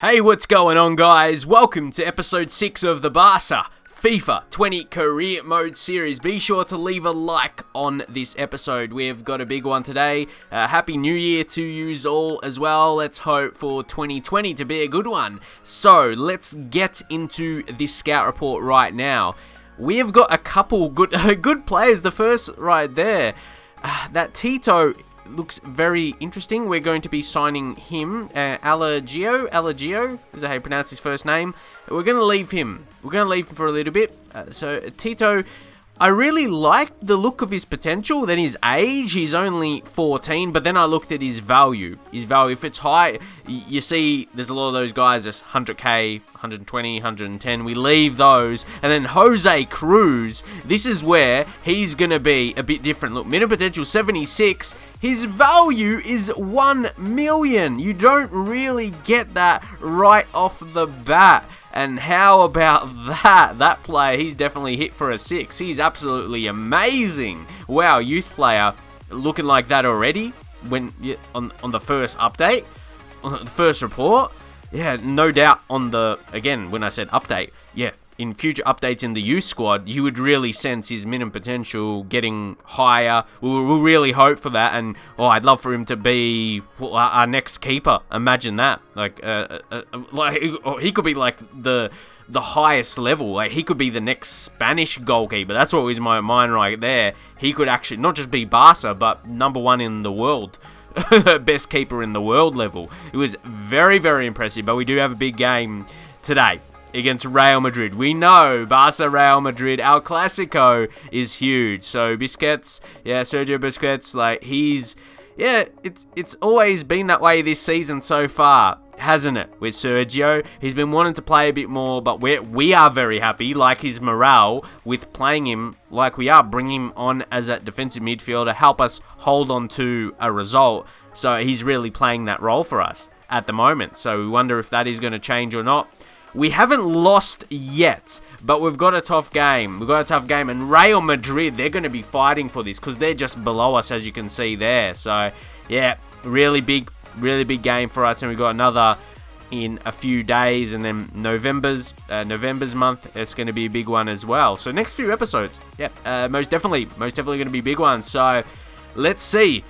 Hey, what's going on, guys? Welcome to episode 6 of the Barca FIFA 20 Career Mode series. Be sure to leave a like on this episode. We've got a big one today. Happy New Year to yous all as well. Let's hope for 2020 to be a good one. So, let's get into this scout report right now. We've got a couple good players. The first right there, that Tito looks very interesting. We're going to be signing him, Alagio, is that how you pronounce his first name? We're going to leave him. We're going to leave him for a little bit. So Tito, I really like the look of his potential. Then his age, he's only 14, but then I looked at his value. If it's high, you see there's a lot of those guys, that's 100k, 120, 110. We leave those. And then Jose Cruz, this is where he's going to be a bit different. Look, minimum potential 76. His value is 1 million. You don't really get that right off the bat. And how about that? That player, he's definitely hit for a 6. He's absolutely amazing. Wow, youth player looking like that already when on the first update, on the first report. Yeah, no doubt on the, again, when I said update, yeah, in future updates in the youth squad, you would really sense his minimum potential getting higher. We'll really hope for that, and I'd love for him to be our next keeper. Imagine that. Like he could be like the highest level. Like he could be the next Spanish goalkeeper. That's what was in my mind right there. He could actually not just be Barca, but #1 in the world. Best keeper in the world level. It was very, very impressive, but we do have a big game today against Real Madrid. We know Barca, Real Madrid, our Clasico is huge. So Busquets, yeah, Sergio Busquets, like it's always been that way this season so far, hasn't it? With Sergio, he's been wanting to play a bit more, but we are very happy, like his morale, with playing him like we are, bringing him on as a defensive midfielder, help us hold on to a result. So he's really playing that role for us at the moment. So we wonder if that is going to change or not. We haven't lost yet, but we've got a tough game. And Real Madrid, they're going to be fighting for this because they're just below us, as you can see there. So, yeah, really big game for us. And we've got another in a few days, and then November's month, it's going to be a big one as well. So next few episodes, yeah, most definitely going to be big ones. So let's see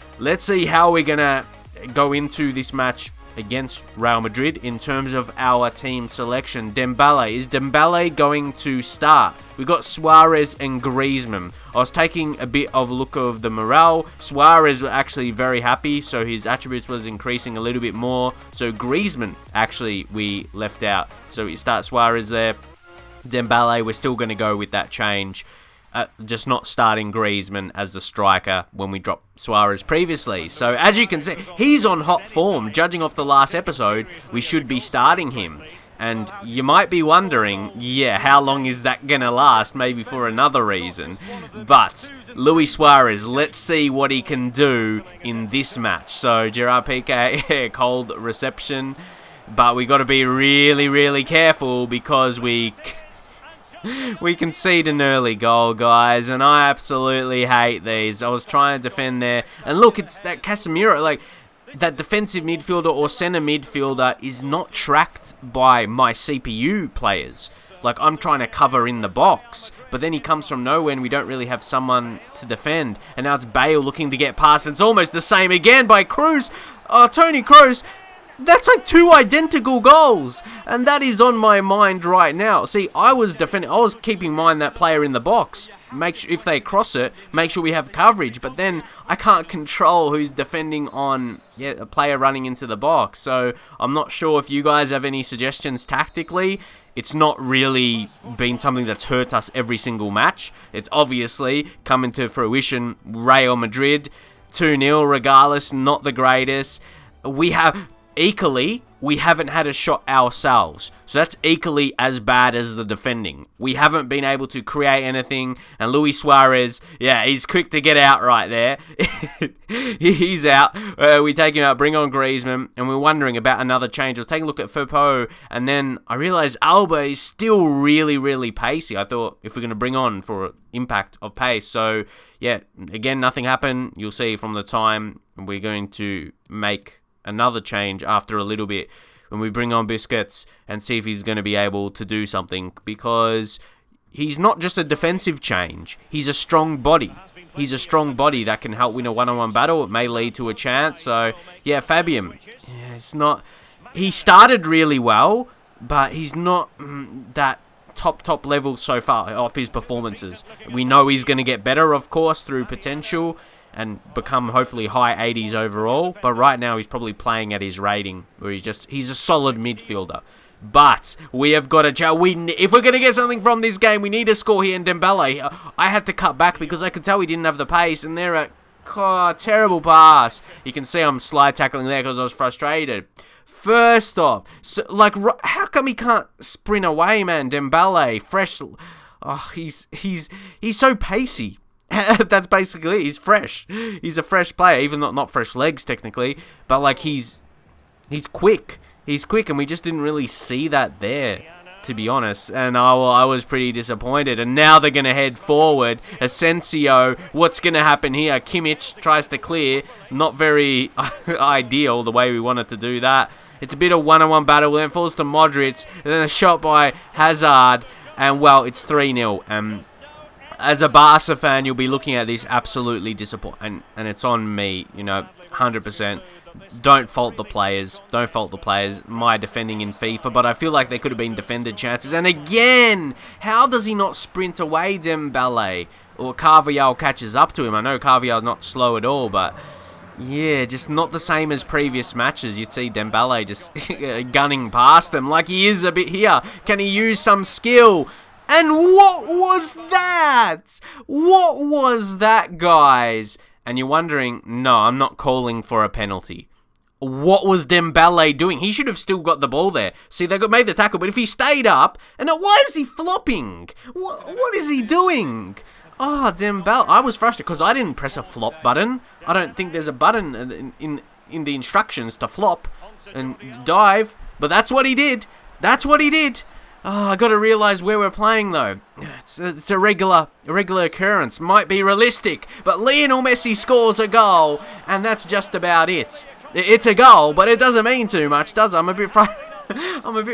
how we're going to go into this match against Real Madrid in terms of our team selection. Dembele. Is Dembele going to start? We got Suarez and Griezmann. I was taking a bit of a look of the morale. Suarez was actually very happy, so his attributes was increasing a little bit more. So Griezmann, actually, we left out. So we start Suarez there. Dembele, we're still going to go with that change. Just not starting Griezmann as the striker when we dropped Suarez previously. So as you can see, he's on hot form. Judging off the last episode, we should be starting him. And you might be wondering, yeah, how long is that going to last? Maybe for another reason. But Luis Suarez, let's see what he can do in this match. So Gerard Piqué, cold reception. But we got to be really, really careful because we concede an early goal, guys, and I absolutely hate these. I was trying to defend there, and look, it's that Casemiro, like, that defensive midfielder or centre midfielder is not tracked by my CPU players. Like, I'm trying to cover in the box, but then he comes from nowhere and we don't really have someone to defend, and now it's Bale looking to get past, and it's almost the same again by Cruz. Toni Kroos. That's like 2 identical goals, and that is on my mind right now. See, I was keeping in mind that player in the box. Make sure if they cross it, make sure we have coverage. But then I can't control who's defending on a player running into the box. So I'm not sure if you guys have any suggestions tactically. It's not really been something that's hurt us every single match. It's obviously coming to fruition. Real Madrid 2-0 regardless, not the greatest. Equally, we haven't had a shot ourselves. So that's equally as bad as the defending. We haven't been able to create anything. And Luis Suarez, yeah, he's quick to get out right there. He's out. We take him out, bring on Griezmann. And we're wondering about another change. I was taking a look at Firpo. And then I realized Alba is still really, really pacey. I thought if we're going to bring on for impact of pace. So, yeah, again, nothing happened. You'll see from the time we're going to make another change after a little bit. when we bring on Busquets and see if he's going to be able to do something, because he's not just a defensive change. He's a strong body. He's a strong body that can help win a one-on-one battle. It may lead to a chance. So, yeah, Fabian, it's not... He started really well, but he's not that top level so far off his performances. We know he's going to get better, of course, through potential and become hopefully high 80s overall. But right now, he's probably playing at his rating, where he's a solid midfielder. But we have got to... If we're going to get something from this game, we need to score here in Dembele. I had to cut back because I could tell he didn't have the pace, and they're a terrible pass. You can see I'm slide tackling there because I was frustrated. First off, so, like, how come he can't sprint away, man? Dembele, fresh... Oh, he's so pacey. That's basically it. He's fresh. He's a fresh player, even though not fresh legs, technically. But, like, he's quick. He's quick, and we just didn't really see that there, to be honest. And I was pretty disappointed. And now they're going to head forward. Asensio, what's going to happen here? Kimmich tries to clear. Not very ideal the way we wanted to do that. It's a bit of one-on-one battle. Then it falls to Modric. And then a shot by Hazard. And, well, it's 3-0. As a Barca fan, you'll be looking at this absolutely disappointed. And it's on me, 100%. Don't fault the players. Don't fault the players. My defending in FIFA, but I feel like there could have been defended chances. And again, how does he not sprint away, Dembele? Or Carvajal catches up to him. I know Carvajal not slow at all, but yeah, just not the same as previous matches. You'd see Dembele just gunning past him like he is a bit here. Can he use some skill? And what was that? What was that, guys? And you're wondering, no, I'm not calling for a penalty. What was Dembele doing? He should have still got the ball there. See, they made the tackle, but if he stayed up, and why is he flopping? What is he doing? Oh, Dembele. I was frustrated because I didn't press a flop button. I don't think there's a button in the instructions to flop and dive, but that's what he did. That's what he did. Oh, I got to realise where we're playing, though. It's a regular occurrence. Might be realistic, but Lionel Messi scores a goal, and that's just about it. It's a goal, but it doesn't mean too much, does it? I'm a bit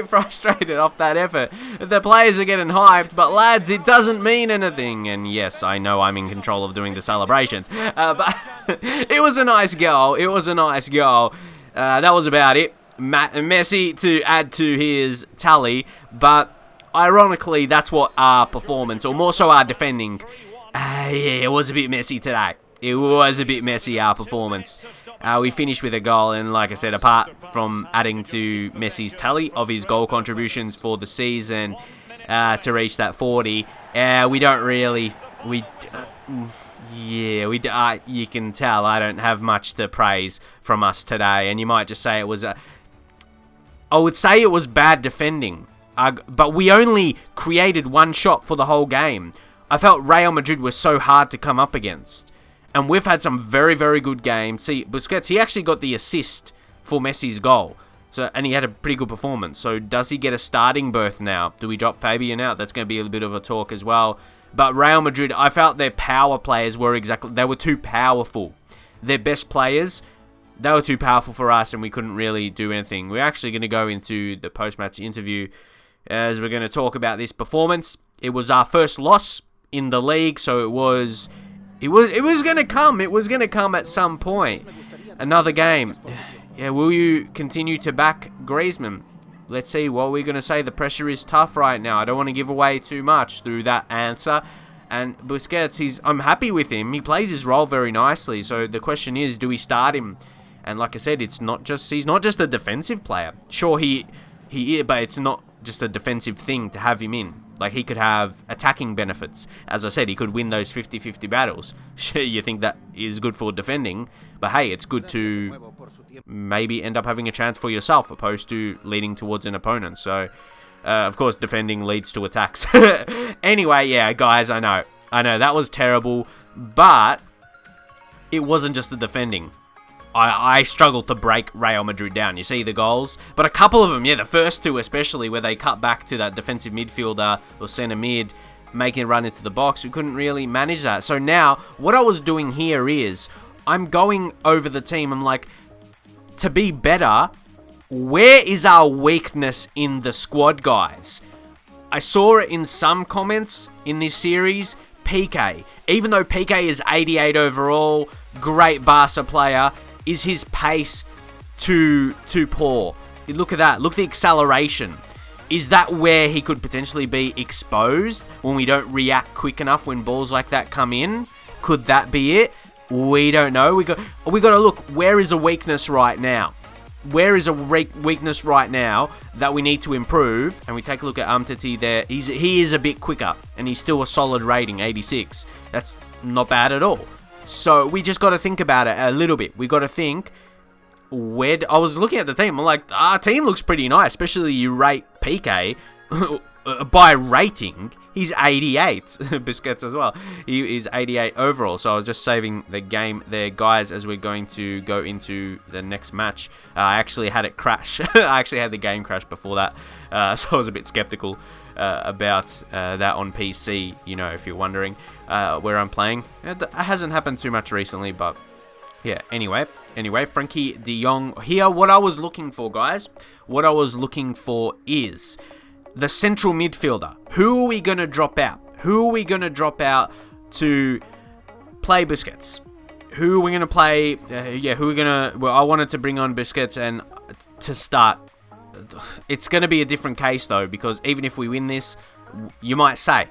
frustrated off that effort. The players are getting hyped, but lads, it doesn't mean anything. And yes, I know I'm in control of doing the celebrations, but it was a nice goal. It was a nice goal. That was about it. Messi to add to his tally, but ironically, that's what our performance, or more so our defending, yeah, it was a bit messy today. It was a bit messy, our performance. We finished with a goal, and like I said, apart from adding to Messi's tally of his goal contributions for the season to reach that 40, we don't really... you can tell I don't have much to praise from us today, and you might just say it was I would say it was bad defending, but we only created one shot for the whole game. I felt Real Madrid was so hard to come up against, and we've had some very, very good games. See, Busquets, he actually got the assist for Messi's goal, and he had a pretty good performance. So does he get a starting berth now? Do we drop Fabian out? That's going to be a bit of a talk as well. But Real Madrid, I felt their power players were they were too powerful. Their best players, they were too powerful for us, and we couldn't really do anything. We're actually going to go into the post-match interview as we're going to talk about this performance. It was our first loss in the league, so it was going to come. It was going to come at some point. Another game. Yeah, will you continue to back Griezmann? Let's see what we're going to say. The pressure is tough right now. I don't want to give away too much through that answer. And Busquets, I'm happy with him. He plays his role very nicely. So the question is, do we start him? And like I said, he's not just a defensive player. Sure, he is, but it's not just a defensive thing to have him in. Like, he could have attacking benefits. As I said, he could win those 50-50 battles. Sure, you think that is good for defending, but hey, it's good to maybe end up having a chance for yourself opposed to leading towards an opponent. So, of course, defending leads to attacks. Anyway, yeah, guys, I know, that was terrible, but it wasn't just the defending. I struggled to break Real Madrid down. You see the goals? But a couple of them, yeah, the first two especially, where they cut back to that defensive midfielder or centre mid, making a run into the box, we couldn't really manage that. So now, what I was doing here is, I'm going over the team. I'm like, to be better, where is our weakness in the squad, guys? I saw it in some comments in this series. PK, even though PK is 88 overall, great Barca player, is his pace too poor? Look at that. Look at the acceleration. Is that where he could potentially be exposed when we don't react quick enough when balls like that come in? Could that be it? We don't know. We got to look. Where is a weakness right now? Where is a weakness right now that we need to improve? And we take a look at Umtiti there. He is a bit quicker, and he's still a solid rating, 86. That's not bad at all. So we just got to think about it a little bit. We got to think. I was looking at the team. I'm like, our team looks pretty nice, especially you rate PK by rating. He's 88. Busquets as well. He is 88 overall. So I was just saving the game there, guys, as we're going to go into the next match. I actually had it crash. I actually had the game crash before that. So I was a bit skeptical about that on PC, you know, if you're wondering where I'm playing. It hasn't happened too much recently, but yeah, anyway, Frankie de Jong here. What I was looking for, guys, what I was looking for is the central midfielder. Who are we going to drop out? Who are we going to drop out to play Busquets? Who are we going to play? Who are we going to... Well, I wanted to bring on Busquets and to start. It's going to be a different case, though, because even if we win this, you might say,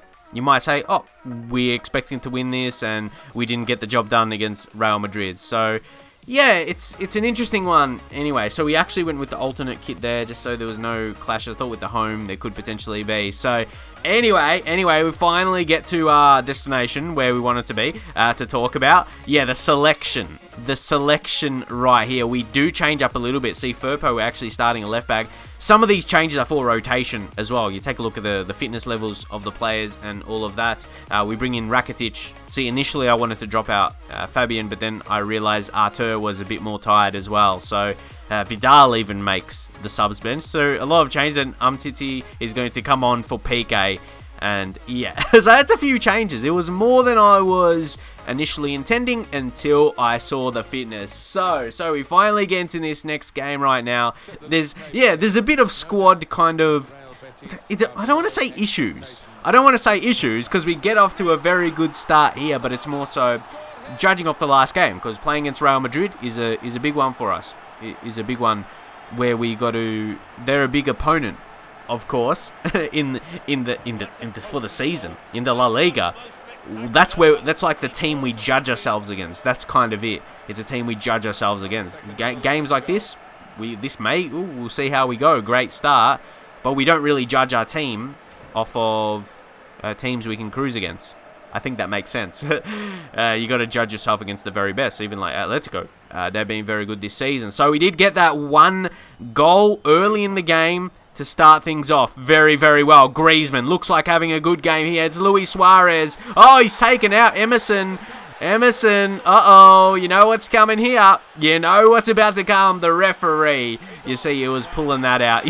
oh, we're expecting to win this and we didn't get the job done against Real Madrid. So, yeah, it's an interesting one. Anyway, so we actually went with the alternate kit there just so there was no clash. I thought with the home there could potentially be. So, anyway, we finally get to our destination where we wanted to be to talk about. Yeah, the selection. The selection right here. We do change up a little bit. See, Firpo, we're actually starting a left back. Some of these changes are for rotation as well. You take a look at the fitness levels of the players and all of that. We bring in Rakitic. See, initially I wanted to drop out Fabian, but then I realized Artur was a bit more tired as well. So Vidal even makes the subs bench. So a lot of changes, and Umtiti is going to come on for PK. And yeah, so that's a few changes. It was more than I was initially intending until I saw the fitness. So we finally get into this next game right now. There's a bit of squad kind of... I don't want to say issues. Because we get off to a very good start here, but it's more so judging off the last game, because playing against Real Madrid is a big one for us. It is a big one where we got to... They're a big opponent, of course, for the season in the La Liga. That's like the team we judge ourselves against. That's kind of it. It's a team we judge ourselves against. Games like this, we'll see how we go. Great start, but we don't really judge our team off of teams we can cruise against. I think that makes sense. You got to judge yourself against the very best, even like Atletico. They've been very good this season. So we did get that one goal early in the game to start things off very, very well. Griezmann looks like having a good game here. It's Luis Suarez. Oh, he's taken out Emerson. Uh-oh. You know what's coming here. You know what's about to come. The referee. You see, he was pulling that out.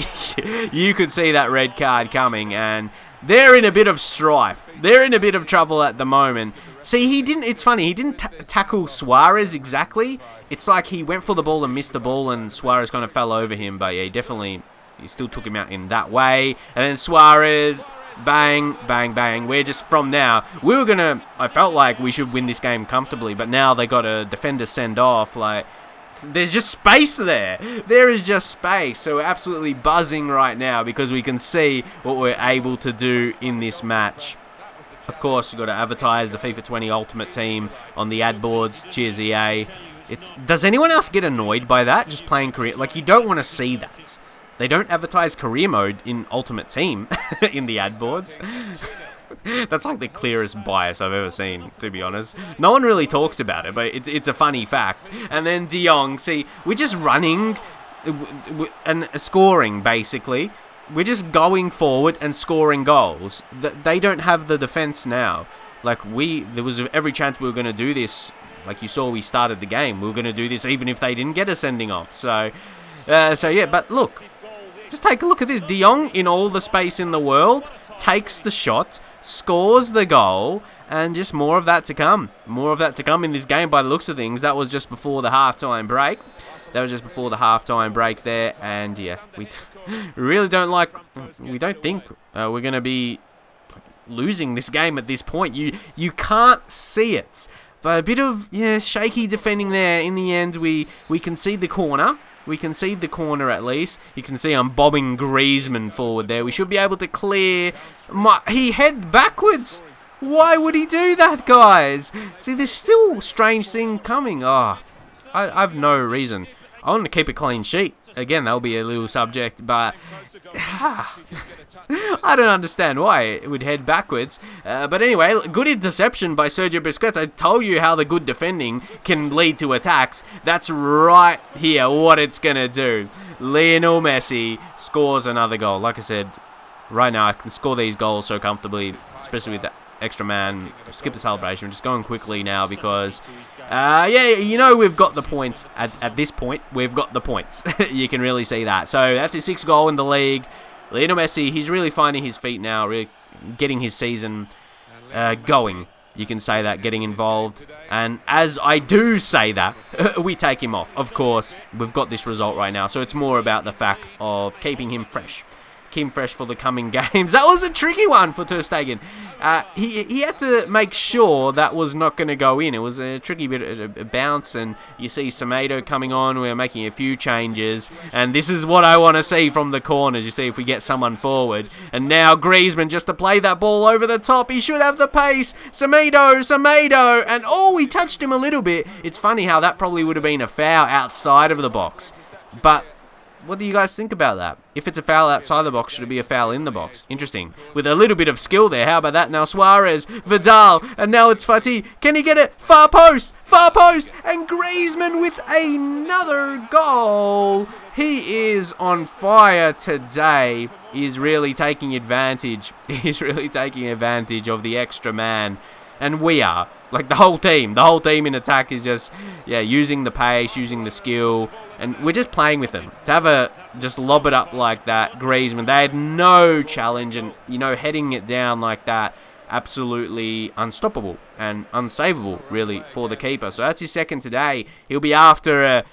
You could see that red card coming, and they're in a bit of strife. They're in a bit of trouble at the moment. See, it's funny, he didn't tackle Suarez exactly. It's like he went for the ball and missed the ball, and Suarez kind of fell over him, but yeah, he still took him out in that way. And then Suarez, bang, bang, bang. We're just from now. I felt like we should win this game comfortably, but now they got a defender send off. Like, there's just space there. There is just space. So we're absolutely buzzing right now because we can see what we're able to do in this match. Of course, we've got to advertise the FIFA 20 Ultimate Team on the ad boards. Cheers, EA. Does anyone else get annoyed by that? Just playing career? Like, you don't want to see that. They don't advertise career mode in Ultimate Team in the ad boards. That's like the clearest bias I've ever seen, to be honest. No one really talks about it, but it's a funny fact. And then De Jong, see, we're just running and scoring, basically. We're just going forward and scoring goals. They don't have the defense now. Like, there was every chance we were going to do this. Like you saw, we started the game. We were going to do this even if they didn't get a sending off. So yeah, but look. Just take a look at this. De Jong, in all the space in the world, takes the shot, scores the goal, and just more of that to come. More of that to come in this game by the looks of things. That was just before the halftime break. That was just before the halftime break there. And yeah, we really don't think we're going to be losing this game at this point. You can't see it. But a bit of shaky defending there. In the end, we concede the corner. We concede the corner at least. You can see I'm bobbing Griezmann forward there. We should be able to clear. He head backwards. Why would he do that, guys? See, there's still a strange thing coming. Oh, I've no reason. I want to keep a clean sheet. Again, that'll be a little subject, but I don't understand why it would head backwards. But anyway, good interception by Sergio Busquets. I told you how the good defending can lead to attacks. That's right here what it's going to do. Lionel Messi scores another goal. Like I said, right now I can score these goals so comfortably, especially with that extra man. Skip the celebration. We're just going quickly now because we've got the points at this point. We've got the points. You can really see that. So that's his 6th goal in the league. Lionel Messi, he's really finding his feet now, really getting his season going. You can say that, getting involved. And as I do say that, we take him off. Of course, we've got this result right now. So it's more about the fact of keeping him fresh. Keep him fresh for the coming games. That was a tricky one for Ter Stegen. He had to make sure that was not going to go in. It was a tricky bit of a bounce, and you see Semedo coming on. We're making a few changes, and this is what I want to see from the corners. You see if we get someone forward, and now Griezmann just to play that ball over the top. He should have the pace. Semedo, and he touched him a little bit. It's funny how that probably would have been a foul outside of the box, but what do you guys think about that? If it's a foul outside the box, should it be a foul in the box? Interesting. With a little bit of skill there. How about that? Now Suarez, Vidal, and now it's Fatih. Can he get it? Far post, and Griezmann with another goal. He is on fire today. He's really taking advantage. He's really taking advantage of the extra man. And we are. Like the whole team in attack is just, using the pace, using the skill, and we're just playing with them. To have just lob it up like that, Griezmann, they had no challenge, and, heading it down like that, absolutely unstoppable and unsavable, really, for the keeper. So that's his 2nd today. He'll be after a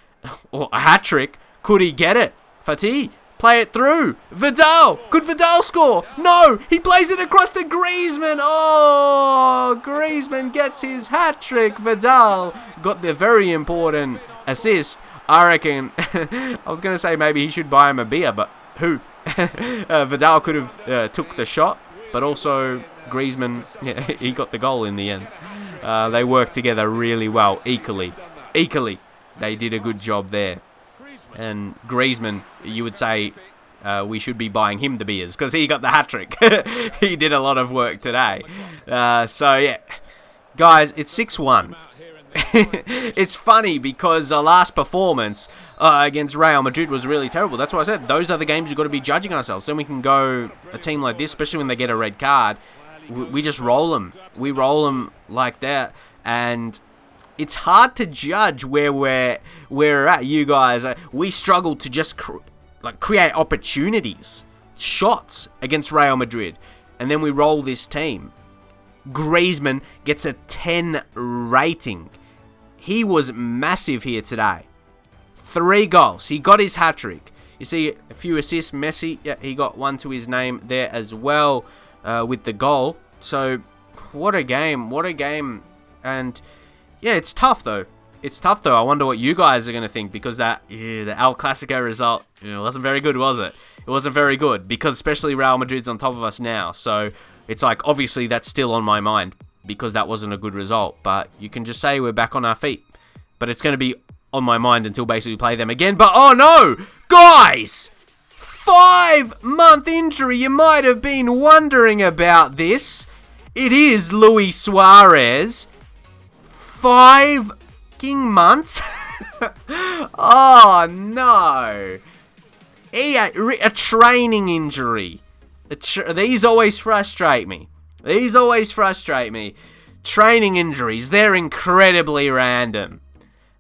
hat-trick. Could he get it? Fatih, play it through. Vidal. Could Vidal score? No. He plays it across to Griezmann. Oh, Griezmann gets his hat-trick. Vidal got the very important assist. I reckon, I was going to say maybe he should buy him a beer, but who? Vidal could have took the shot, but also Griezmann, he got the goal in the end. They worked together really well, equally. They did a good job there. And Griezmann, you would say we should be buying him the beers because he got the hat-trick. He did a lot of work today. Guys, it's 6-1. It's funny because the last performance against Real Madrid was really terrible. That's why I said those are the games you've got to be judging ourselves. Then we can go a team like this, especially when they get a red card. We just roll them. We roll them like that. And it's hard to judge where we're at. You guys, we struggle to just create opportunities, shots against Real Madrid, and then we roll this team. Griezmann gets a 10 rating. He was massive here today. 3 goals. He got his hat-trick. You see a few assists. Messi, he got one to his name there as well with the goal. So what a game. And it's tough though. I wonder what you guys are going to think, because the El Clasico result wasn't very good, was it? It wasn't very good, because especially Real Madrid's on top of us now. So it's like, obviously that's still on my mind because that wasn't a good result. But you can just say we're back on our feet. But it's going to be on my mind until basically we play them again. But oh no! Guys! 5-month injury. You might have been wondering about this. It is Luis Suarez. 5 months? Oh no. A training injury. These always frustrate me. Training injuries, they're incredibly random.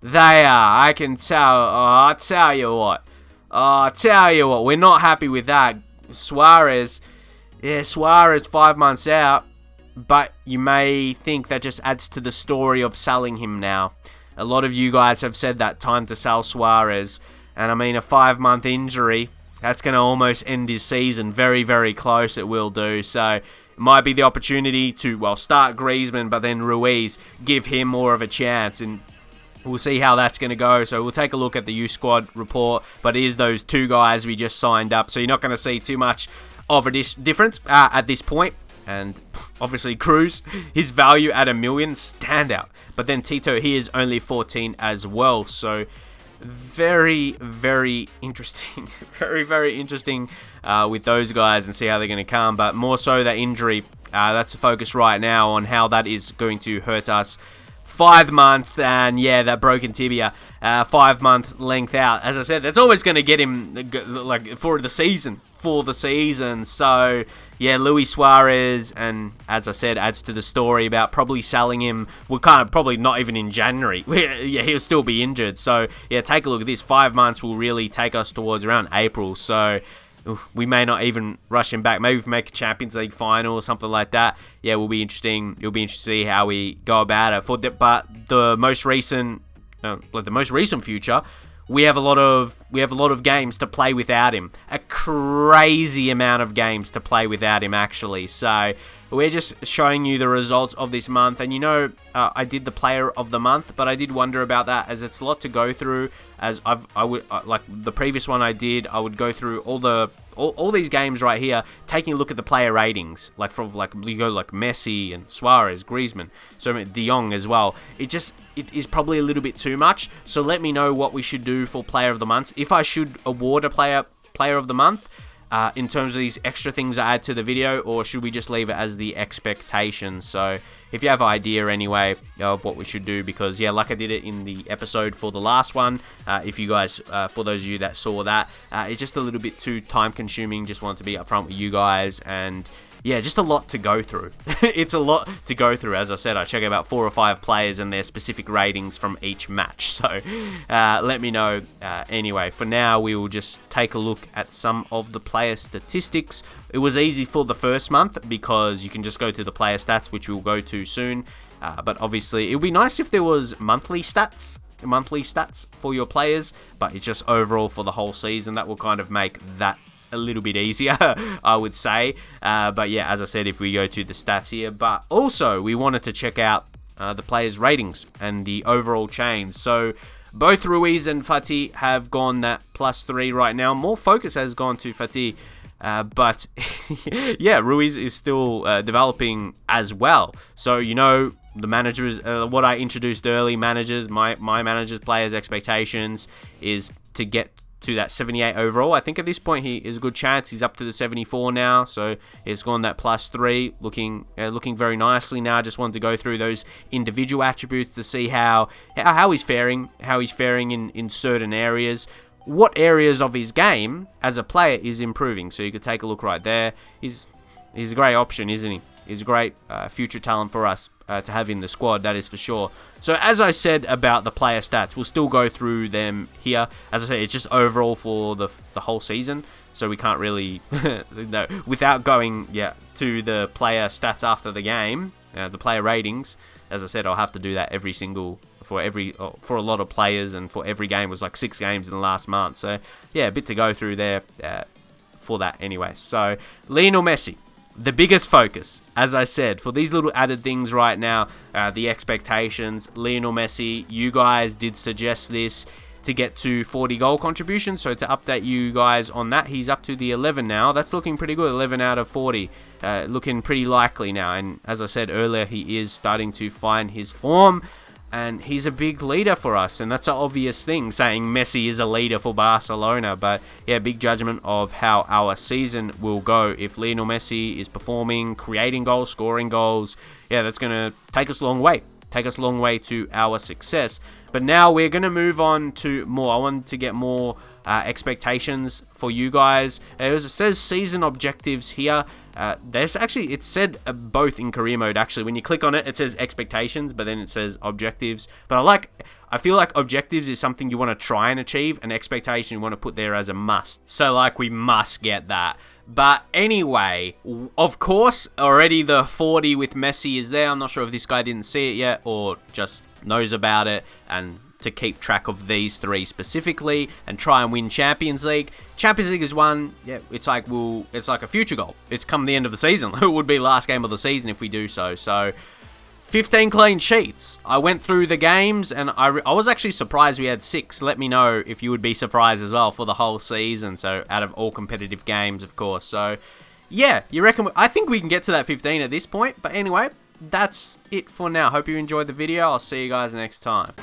They are. I can tell. I'll tell you what. We're not happy with that. Suarez 5 months out. But you may think that just adds to the story of selling him now. A lot of you guys have said that time to sell Suarez. And I mean, a 5-month injury, that's going to almost end his season. Very, very close it will do. So it might be the opportunity to, well, start Griezmann, but then Ruiz, give him more of a chance. And we'll see how that's going to go. So we'll take a look at the youth squad report. But it is those 2 guys we just signed up. So you're not going to see too much of a difference at this point. And obviously Cruz, his value at $1 million, standout. But then Tito, he is only 14 as well. So very, very interesting. Very, very interesting with those guys and see how they're going to come. But more so that injury, that's the focus right now on how that is going to hurt us. 5-month, and yeah, that broken tibia, 5-month length out. As I said, that's always going to get him like for the season. So yeah, Luis Suarez, and as I said, adds to the story about probably selling him. We're kind of probably not even in January. Yeah, he'll still be injured. So yeah, take a look at this. 5 months will really take us towards around April. So we may not even rush him back. Maybe if we make a Champions League final or something like that. Yeah, will be interesting. It'll be interesting to see how we go about it. But the most recent, future, we have a lot of games to play without him. A crazy amount of games to play without him, actually. So we're just showing you the results of this month. And you know, I did the player of the month, but I did wonder about that as it's a lot to go through. As I would like the previous one I did, I would go through all these games right here, taking a look at the player ratings, like from you go like Messi and Suarez, Griezmann, so De Jong as well. It is probably a little bit too much. So let me know what we should do for player of the month. If I should award a player of the month in terms of these extra things I add to the video, or should we just leave it as the expectations? So if you have an idea anyway of what we should do, because yeah, like I did it in the episode for the last one, if you guys, for those of you that saw that, it's just a little bit too time consuming. Just wanted to be upfront with you guys, and yeah, just a lot to go through. It's a lot to go through. As I said, I check about 4 or 5 players and their specific ratings from each match. So let me know. Anyway, for now, we will just take a look at some of the player statistics. It was easy for the first month because you can just go to the player stats, which we'll go to soon. But obviously, it would be nice if there was monthly stats for your players. But it's just overall for the whole season. That will kind of make that a little bit easier, I would say. But yeah, as I said, if we go to the stats here, but also we wanted to check out the players' ratings and the overall change. So both Ruiz and Fatih have gone that +3 right now. More focus has gone to Fatih, but yeah, Ruiz is still developing as well. So you know, the managers, what I introduced early, managers, my managers' players' expectations is to get to that 78 overall. I think at this point he is a good chance. He's up to the 74 now, so he's gone that +3, looking very nicely now. Just wanted to go through those individual attributes to see how he's faring, in certain areas. What areas of his game as a player is improving. So you could take a look right there. He's a great option, isn't he? He's a great future talent for us to have in the squad, that is for sure. So as I said about the player stats, we'll still go through them here. As I said, it's just overall for the whole season, so we can't really, no, without going to the player stats after the game, the player ratings. As I said, I'll have to do that for a lot of players, and for every game. It was like 6 games in the last month. So yeah, a bit to go through there for that anyway. So Lionel Messi, the biggest focus, as I said, for these little added things right now, the expectations. Lionel Messi, you guys did suggest this to get to 40 goal contributions. So to update you guys on that, he's up to the 11 now. That's looking pretty good, 11 out of 40. Looking pretty likely now. And as I said earlier, he is starting to find his form. And he's a big leader for us, and that's an obvious thing, saying Messi is a leader for Barcelona. But yeah, big judgment of how our season will go. If Lionel Messi is performing, creating goals, scoring goals, yeah, that's going to take us a long way. Take us a long way to our success. But now we're going to move on to more. I want to get more expectations for you guys. It says season objectives here. There's actually, it said both in career mode actually. When you click on it, it says expectations, but then it says objectives. But I feel like objectives is something you want to try and achieve, and expectation you want to put there as a must. So like, we must get that. But anyway, of course, already the 40 with Messi is there. I'm not sure if this guy didn't see it yet or just knows about it, and to keep track of these 3 specifically and try and win Champions League. Champions League is one, yeah, it's like a future goal. It's come the end of the season. It would be last game of the season if we do so. So 15 clean sheets. I went through the games and I was actually surprised we had 6. Let me know if you would be surprised as well for the whole season. So out of all competitive games, of course. So yeah, you reckon? I think we can get to that 15 at this point. But anyway, that's it for now. Hope you enjoyed the video. I'll see you guys next time.